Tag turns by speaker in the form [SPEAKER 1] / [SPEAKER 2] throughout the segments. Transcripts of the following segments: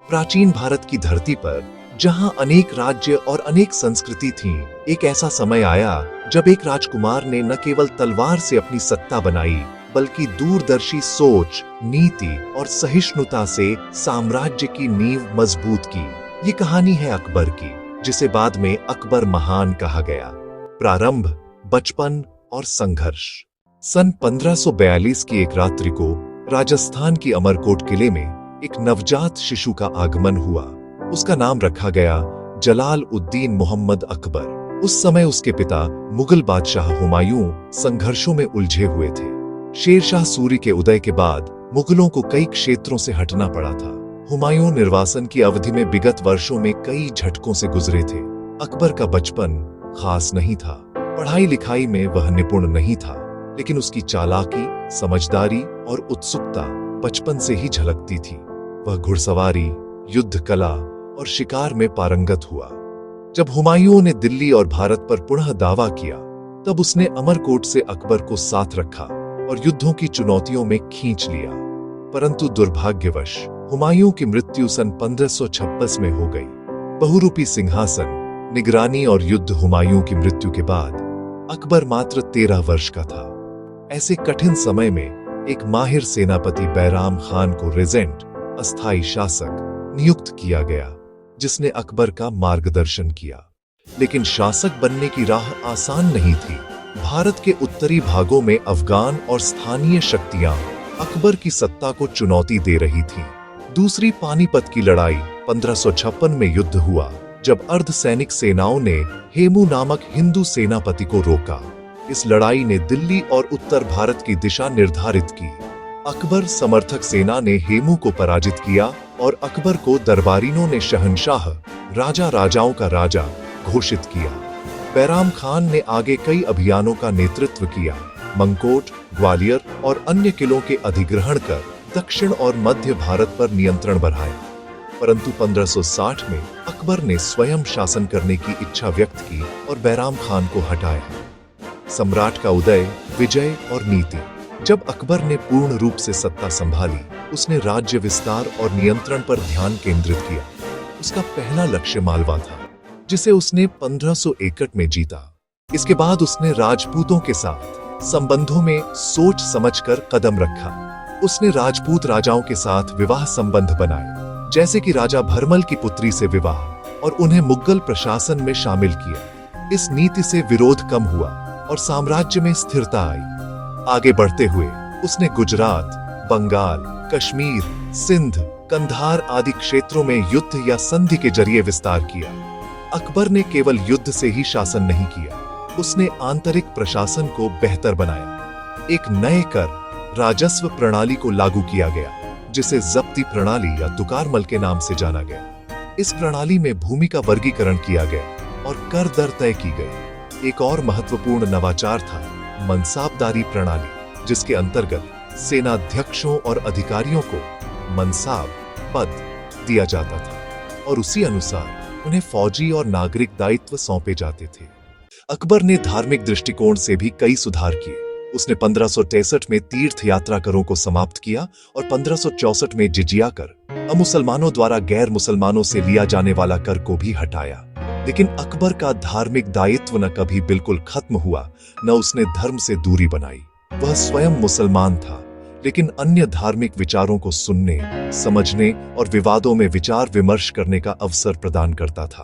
[SPEAKER 1] प्राचीन भारत की धरती पर, जहां अनेक राज्य और अनेक संस्कृति थीं, एक ऐसा समय आया जब एक राजकुमार ने न केवल तलवार से अपनी सत्ता बनाई, बल्कि दूरदर्शी सोच, नीति और सहिष्णुता से साम्राज्य की नींव मजबूत की। ये कहानी है अकबर की, जिसे बाद में अकबर महान कहा गया। प्रारंभ, बचपन और संघर्ष। सन 1542 की एक रात्रि को राजस्थान की अमरकोट किले में एक नवजात शिशु का आगमन हुआ। उसका नाम रखा गया जलाल उद्दीन मोहम्मद अकबर। उस समय उसके पिता मुगल बादशाह हुमायूं संघर्षों में उलझे हुए थे। शेरशाह सूरी के उदय के बाद मुगलों को कई क्षेत्रों से हटना पड़ा था। हुमायूं निर्वासन की अवधि में विगत वर्षों में कई झटकों से गुजरे थे। अकबर का बचपन खास नहीं था। पढ़ाई लिखाई में वह निपुण नहीं था, लेकिन उसकी चालाकी, समझदारी और उत्सुकता बचपन से ही झलकती थी। वह घुड़सवारी, युद्ध कला और शिकार में पारंगत हुआ। जब हुमायूं ने दिल्ली और भारत पर पुनः दावा किया, तब उसने अमरकोट से अकबर को साथ रखा और युद्धों की चुनौतियों में खींच लिया। परंतु दुर्भाग्यवश हुमायूं की मृत्यु सन 1526 में हो गई। बहुरूपी सिंहासन, निगरानी और युद्ध। हुमायूं की मृत्यु के बाद अकबर मात्र 13 वर्ष का था। ऐसे कठिन समय में एक माहिर सेनापति बैराम खान को रेजेंट, अस्थायी शासक नियुक्त किया गया, जिसने अकबर का मार्गदर्शन किया। लेकिन शासक बनने की राह आसान नहीं थी। भारत के उत्तरी भागों में अफगान और स्थानीय शक्तियां अकबर की सत्ता को चुनौती दे रही थीं। दूसरी पानीपत की लड़ाई 1556 में युद्ध हुआ, जब अर्धसैनिक सेनाओं ने हेमू नामक हिंदू सेनापति को रोका। इस लड़ाई ने दिल्ली और उत्तर भारत की दिशा निर्धारित की। अकबर समर्थक सेना ने हेमू को पराजित किया और अकबर को दरबारिनों ने शहंशाह, राजा राजाओं का राजा घोषित किया। बैराम खान ने आगे कई अभियानों का नेतृत्व किया, मंकोट, ग्वालियर और अन्य किलों के अधिग्रहण कर दक्षिण और मध्य भारत पर नियंत्रण बढ़ाया। परंतु 1560 में अकबर ने स्वयं शासन करने की इच्छा व्यक्त की और बैराम खान को हटाया। सम्राट का उदय, विजय और नीति। जब अकबर ने पूर्ण रूप से सत्ता संभाली, उसने राज्य विस्तार और नियंत्रण पर ध्यान केंद्रित किया। उसका पहला लक्ष्य मालवा था, जिसे उसने 1561 में जीता। इसके बाद उसने राजपूतों के साथ संबंधों में सोच समझकर कदम रखा। उसने राजपूत राजाओं के साथ विवाह संबंध बनाए, जैसे कि राजा भरमल की पुत्री से विवाह, और उन्हें मुगल प्रशासन में शामिल किया। इस नीति से विरोध कम हुआ और साम्राज्य में स्थिरता आई। आगे बढ़ते हुए उसने गुजरात, बंगाल, कश्मीर, सिंध, कंधार आदि क्षेत्रों में युद्ध या संधि के जरिए विस्तार किया। अकबर ने केवल युद्ध से ही शासन नहीं किया, उसने आंतरिक प्रशासन को बेहतर बनाया। एक नए कर, राजस्व प्रणाली को लागू किया गया, जिसे जब्ती प्रणाली या तुकारमल के नाम से जाना गया। इस प्रणाली में भूमि का वर्गीकरण किया गया और कर दर तय की गई। एक और महत्वपूर्ण नवाचार था मनसाबदारी प्रणाली, जिसके अंतर्गत सेनाध्यक्षों और अधिकारियों को मनसाब पद दिया जाता था और उसी अनुसार उन्हें फौजी और नागरिक दायित्व सौंपे जाते थे। अकबर ने धार्मिक दृष्टिकोण से भी कई सुधार किए। उसने 1563 में तीर्थ यात्रा करों को समाप्त किया और 1564 में जिजिया कर, अमुसलमानों द्वारा गैर मुसलमानों से लिया जाने वाला कर को भी हटाया। लेकिन अकबर का धार्मिक दायित्व न कभी बिल्कुल खत्म हुआ, न उसने धर्म से दूरी बनाई। वह स्वयं मुसलमान था, लेकिन अन्य धार्मिक विचारों को सुनने, समझने और विवादों में विचार विमर्श करने का अवसर प्रदान करता था।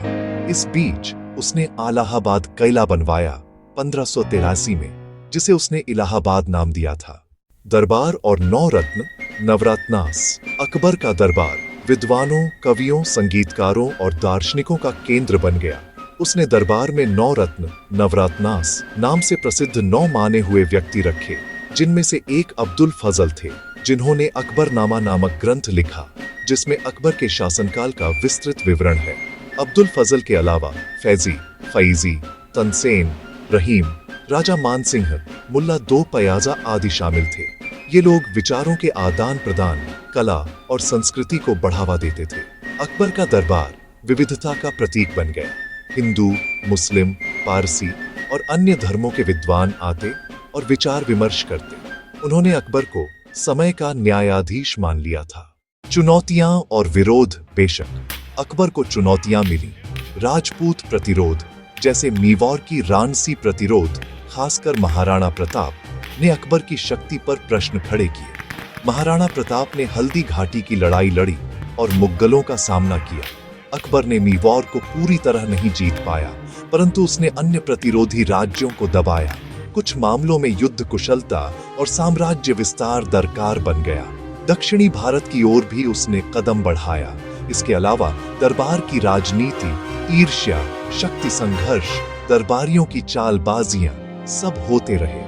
[SPEAKER 1] इस बीच उसने इलाहाबाद किला बनवाया 1583 में, जिसे उसने इलाहाबाद नाम दिया था। दरबार और 9 रत्न, नवरत्नास। अकबर का दरबार विद्वानों, कवियों, संगीतकारों और दार्शनिकों का केंद्र बन गया। उसने दरबार में 9 रत्न, नवरत्नास नाम से प्रसिद्ध 9 माने हुए व्यक्ति रखे, जिनमें से एक अब्दुल फजल थे, जिन्होंने अकबरनामा नामक ग्रंथ लिखा, जिसमें अकबर के शासनकाल का विस्तृत विवरण है। अब्दुल फजल के अलावा फैजी, तनसेन, रहीम, राजा मानसिंह, मुल्ला दो पयाजा आदि शामिल थे। ये लोग विचारों के आदान प्रदान, कला और संस्कृति को बढ़ावा देते थे। अकबर का दरबार विविधता का प्रतीक बन गया। हिंदू, मुस्लिम, पारसी और अन्य धर्मों के विद्वान आते और विचार विमर्श करते। उन्होंने अकबर को समय का न्यायाधीश मान लिया था, चुनौतियां और विरोध। बेशक अकबर को चुनौतियां मिली। राजपूत प्रतिरोध, जैसे मेवाड़ की रानसी प्रतिरोध, खासकर महाराणा प्रताप ने अकबर की शक्ति पर प्रश्न खड़े किए। महाराणा प्रताप ने हल्दी घाटी की लड़ाई लड़ी और मुगलों का सामना किया। अकबर ने मेवाड़ को पूरी तरह नहीं जीत पाया, परंतु उसने अन्य प्रतिरोधी राज्यों को दबाया। कुछ मामलों में युद्ध कुशलता और साम्राज्य विस्तार दरकार बन गया। दक्षिणी भारत की ओर भी उसने कदम बढ़ाया। इसके अलावा दरबार की राजनीति, ईर्ष्या, शक्ति संघर्ष, दरबारियों की चालबाजियां सब होते रहे।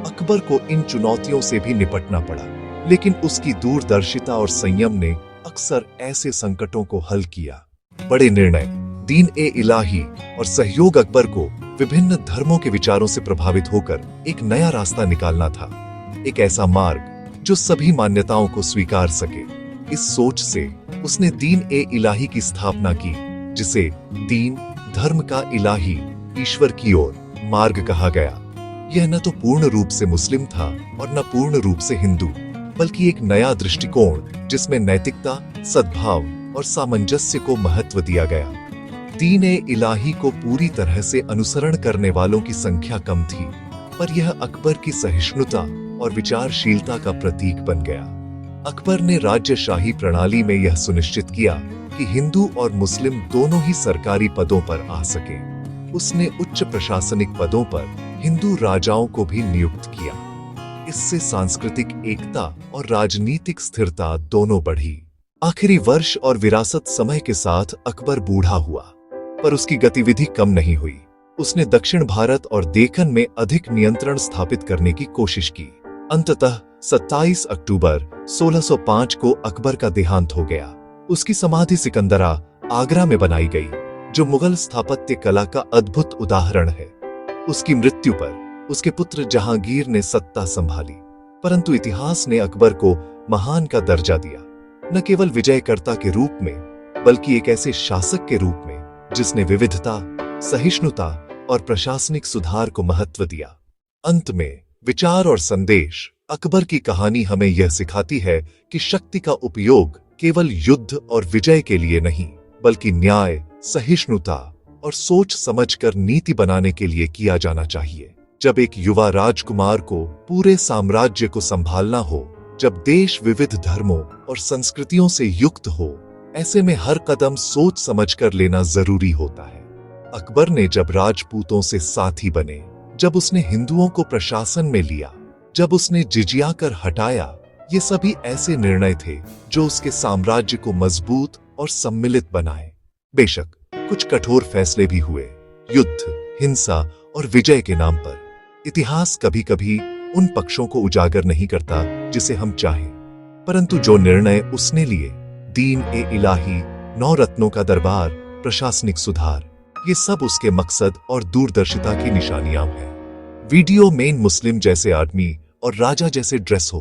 [SPEAKER 1] अकबर को इन चुनौतियों से भी निपटना पड़ा, लेकिन उसकी दूरदर्शिता और संयम ने अक्सर ऐसे संकटों को हल किया। बड़े निर्णय, दीन ए इलाही और सहयोग। अकबर को विभिन्न धर्मों के विचारों से प्रभावित होकर एक नया रास्ता निकालना था, एक ऐसा मार्ग जो सभी मान्यताओं को स्वीकार सके। इस सोच से उसने दीन ए इलाही की स्थापना की, जिसे दीन, धर्म का इलाही, ईश्वर की ओर मार्ग कहा गया। यह न तो पूर्ण रूप से मुस्लिम था और न पूर्ण रूप से हिंदू, बल्कि एक नया दृष्टिकोण जिसमें नैतिकता, सद्भाव और सामंजस्य को महत्व दिया गया। दीन ए इलाही को पूरी तरह से अनुसरण करने वालों की संख्या कम थी, पर यह अकबर की सहिष्णुता और विचारशीलता का प्रतीक बन गया। अकबर ने राज्यशाही प्रणाली में यह सुनिश्चित किया कि हिंदू और मुस्लिम दोनों ही सरकारी पदों पर आ सके। उसने उच्च प्रशासनिक पदों पर हिंदू राजाओं को भी नियुक्त किया। इससे सांस्कृतिक एकता और राजनीतिक स्थिरता दोनों बढ़ी। आखिरी वर्ष और विरासत समय के साथ अकबर बूढ़ा हुआ, पर उसकी गतिविधि कम नहीं हुई। उसने दक्षिण भारत और देखन में अधिक नियंत्रण स्थापित करने की कोशिश की। अंततः 27 अक्टूबर 1605 को अकबर का देहांत हो गया। उसकी समाधि सिकंदरा, आगरा में बनाई गई, जो मुगल स्थापत्य कला का अद्भुत उदाहरण है। उसकी मृत्यु पर उसके पुत्र जहांगीर ने सत्ता संभाली, परंतु इतिहास ने अकबर को महान का दर्जा दिया, न केवल विजयकर्ता के रूप में, बल्कि एक ऐसे शासक के रूप में जिसने विविधता, सहिष्णुता और प्रशासनिक सुधार को महत्व दिया। अंत में विचार और संदेश। अकबर की कहानी हमें यह सिखाती है कि शक्ति का उपयोग केवल युद्ध और विजय के लिए नहीं, बल्कि न्याय, सहिष्णुता और सोच समझकर नीति बनाने के लिए किया जाना चाहिए। जब एक युवा राजकुमार को पूरे साम्राज्य को संभालना हो, जब देश विविध धर्मों और संस्कृतियों से युक्त हो, ऐसे में हर कदम सोच समझकर लेना जरूरी होता है। अकबर ने जब राजपूतों से साथी बने, जब उसने हिंदुओं को प्रशासन में लिया, जब उसने जिजिया कर हटाया, ये सभी ऐसे निर्णय थे जो उसके साम्राज्य को मजबूत और सम्मिलित बनाए। बेशक कुछ कठोर फैसले भी हुए, युद्ध, हिंसा और विजय के नाम पर। इतिहास कभी कभी उन पक्षों को उजागर नहीं करता जिसे हम चाहें, परंतु जो निर्णय उसने लिए, दीन ए इलाही, 9 रत्नों का दरबार, प्रशासनिक सुधार, ये सब उसके मकसद और दूरदर्शिता की निशानियां हैं। वीडियो में मुस्लिम जैसे आदमी और राजा जैसे ड्रेस हो,